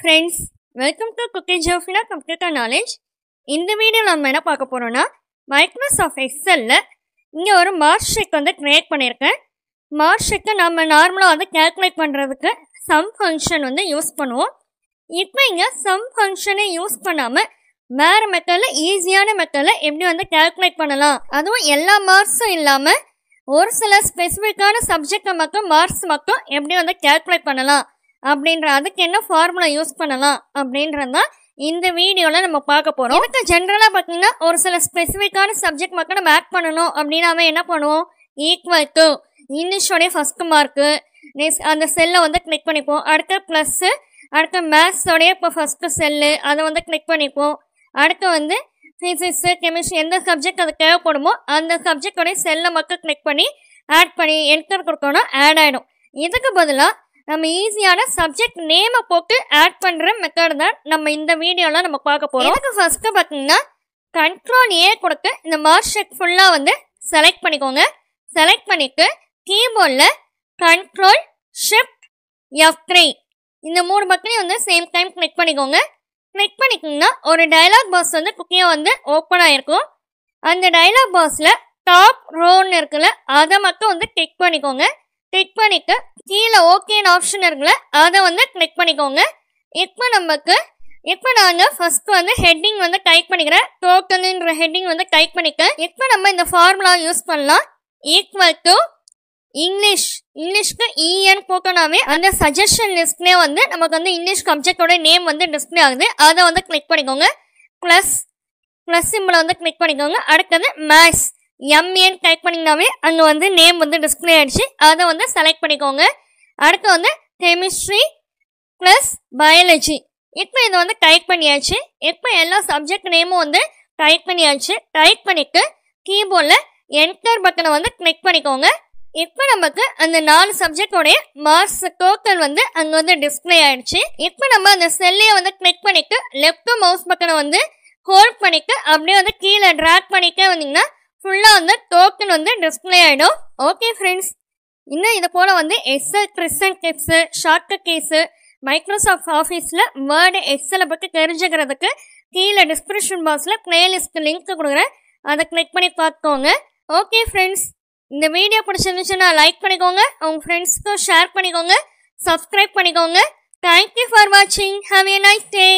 friends, welcome to Cooking Jofina Computer Knowledge. இந்த வீடியோல நம்ம என்ன பார்க்க போறோம்னா மைக்ரோசாஃப்ட் எக்ஸல்ல இங்க ஒரு மார்க் ஷீட் வந்து கிரியேட் பண்ணிருக்கேன். மார்க் ஷீட்டை நம்ம நார்மலா வந்து கால்குலேட் பண்றதுக்கு சம் ஃபங்க்ஷன் வந்து யூஸ் பண்ணுவோம். இப்போ இங்க சம் ஃபங்க்ஷனை யூஸ் பண்ணாம வேற மெத்தட்ல ஈஸியான மெத்தட்ல எப்படி வந்து கால்குலேட் பண்ணலாம், அதுவும் எல்லா மார்க்ஸும் இல்லாம ஒரு சில ஸ்பெசிஃபிக்கான சப்ஜெக்டை மட்டும் மார்க்ஸ் மட்டும் எப்படி வந்து கால்குலேட் பண்ணலாம் அப்படின்ற அதுக்கு என்ன ஃபார்முலா யூஸ் பண்ணலாம் அப்படின்றதான் இந்த வீடியோவில் நம்ம பார்க்க போகிறோம். இதுக்கு ஜென்ரலாக பார்த்தீங்கன்னா ஒரு சில ஸ்பெசிஃபிக்கான சப்ஜெக்ட் மட்டும் நம்ம ஆட் பண்ணணும் அப்படின்னாவே என்ன பண்ணுவோம், ஈக்குவல் டு இங்கிலீஷோடைய ஃபஸ்ட் மார்க்கு அந்த செல்லை வந்து கிளிக் பண்ணிப்போம். அடுத்து ப்ளஸ்ஸு, அடுத்து மேத்ஸோடைய இப்போ ஃபஸ்ட்டு செல்லு அதை வந்து கிளிக் பண்ணிப்போம். அடுத்து வந்து ஃபிசிக்ஸு கெமிஸ்ட்ரி எந்த சப்ஜெக்ட் அது தேவைப்படுமோ அந்த சப்ஜெக்டோடைய செல்லை மட்டும் கிளிக் பண்ணி ஆட் பண்ணி என்டர் கொடுத்தோன்னா ஆட் ஆகிடும். இதுக்கு பதிலாக நம்ம ஈஸியான சப்ஜெக்ட் நேமை போட்டு ஆட் பண்ணுற மெத்தட் தான் நம்ம இந்த வீடியோவில் நம்ம பார்க்க போகிறோம். இதுக்கு ஃபஸ்ட்டு பார்த்தீங்கன்னா கண்ட்ரோல் ஏ கொடுத்து இந்த மார்க் ஷீட் ஃபுல்லாக வந்து செலக்ட் பண்ணிக்கோங்க. செலக்ட் பண்ணிட்டு கீபோர்டில் கண்ட்ரோல் ஷிஃப்ட் F3 இந்த 3 பட்டனையும் வந்து சேம் டைம் கிளிக் பண்ணிக்கோங்க. கிளிக் பண்ணிக்கிங்கன்னா ஒரு டயலாக் பாக்ஸ் வந்து குக்கியாக வந்து ஓப்பன் ஆகிருக்கும். அந்த டயலாக் பாக்ஸில் டாப் ரோன்னு இருக்குல்ல அதை மட்டும் வந்து கிளிக் பண்ணிக்கோங்க. கிளிக் பண்ணிட்டு கீழே ஓகேன்னு ஆப்ஷன் இருக்குல்ல அதை வந்து கிளிக் பண்ணிக்கோங்க. இப்போ நாங்கள் ஃபர்ஸ்ட் வந்து ஹெட்டிங் வந்து டைப் பண்ணிக்கிறேன். டோட்டல்ன்ற ஹெட்டிங் வந்து டைப் பண்ணிக்கிறேன். இப்போ நம்ம இந்த ஃபார்முலா யூஸ் பண்ணலாம். ஈக்குவல் டு இங்கிலீஷ்க்கு EN போட்டோனாவே அந்த சஜஷன் லிஸ்ட்லேயே வந்து நமக்கு வந்து இங்கிலீஷ் சப்ஜெக்டோட நேம் வந்து டிஸ்பிளே ஆகுது. அதை வந்து கிளிக் பண்ணிக்கோங்க. ப்ளஸ் சிம்பிளை வந்து கிளிக் பண்ணிக்கோங்க. அடுத்தது மேத்ஸ் MN டைப் பண்ணிங்கனாவே அங்கே வந்து நேம் வந்து டிஸ்பிளே ஆகிடுச்சு. அதை வந்து செலக்ட் பண்ணிக்கோங்க. அடுத்து வந்து கெமிஸ்ட்ரி ப்ளஸ் பயாலஜி. இப்போ இதை வந்து டைப் பண்ணியாச்சு. இப்போ எல்லா சப்ஜெக்ட் நேமும் வந்து டைப் பண்ணியாச்சு. டைப் பண்ணிவிட்டு கீபோர்டில் என்டர் பட்டனை வந்து கிளிக் பண்ணிக்கோங்க. இப்போ நமக்கு அந்த 4 சப்ஜெக்டோடைய மார்க்ஸ் டோட்டல் வந்து அங்கே வந்து டிஸ்பிளே ஆயிடுச்சு. இப்போ நம்ம அந்த செல்லையை வந்து கிளிக் பண்ணிட்டு லெஃப்ட் மவுஸ் பட்டனை வந்து ஹோல்ட் பண்ணிட்டு அப்படியே வந்து கீழே ட்ராக் பண்ணிட்டே வந்தீங்கன்னா ஃபுல்லாக வந்து டோட்டல் வந்து டிஸ்பிளே ஆகிடும். ஓகே ஃப்ரெண்ட்ஸ், இன்னும் இது போல் வந்து Excel present tips shortcut keys Microsoft ஆஃபீஸில் வேர்டு எக்ஸலை பற்றி தெரிஞ்சுக்கிறதுக்கு கீழே டிஸ்கிரிப்ஷன் பாக்ஸில் பிளேலிஸ்ட் லிங்க் கொடுக்குறேன். அதை கிளிக் பண்ணி பார்த்துக்கோங்க. ஓகே ஃப்ரெண்ட்ஸ், இந்த வீடியோ பிடிச்சிருந்துச்சுன்னா லைக் பண்ணிக்கோங்க, உங்கள் ஃப்ரெண்ட்ஸ்க்கும் ஷேர் பண்ணிக்கோங்க, சப்ஸ்கிரைப் பண்ணிக்கோங்க. தேங்க்யூ ஃபார் வாட்சிங். Have a nice day.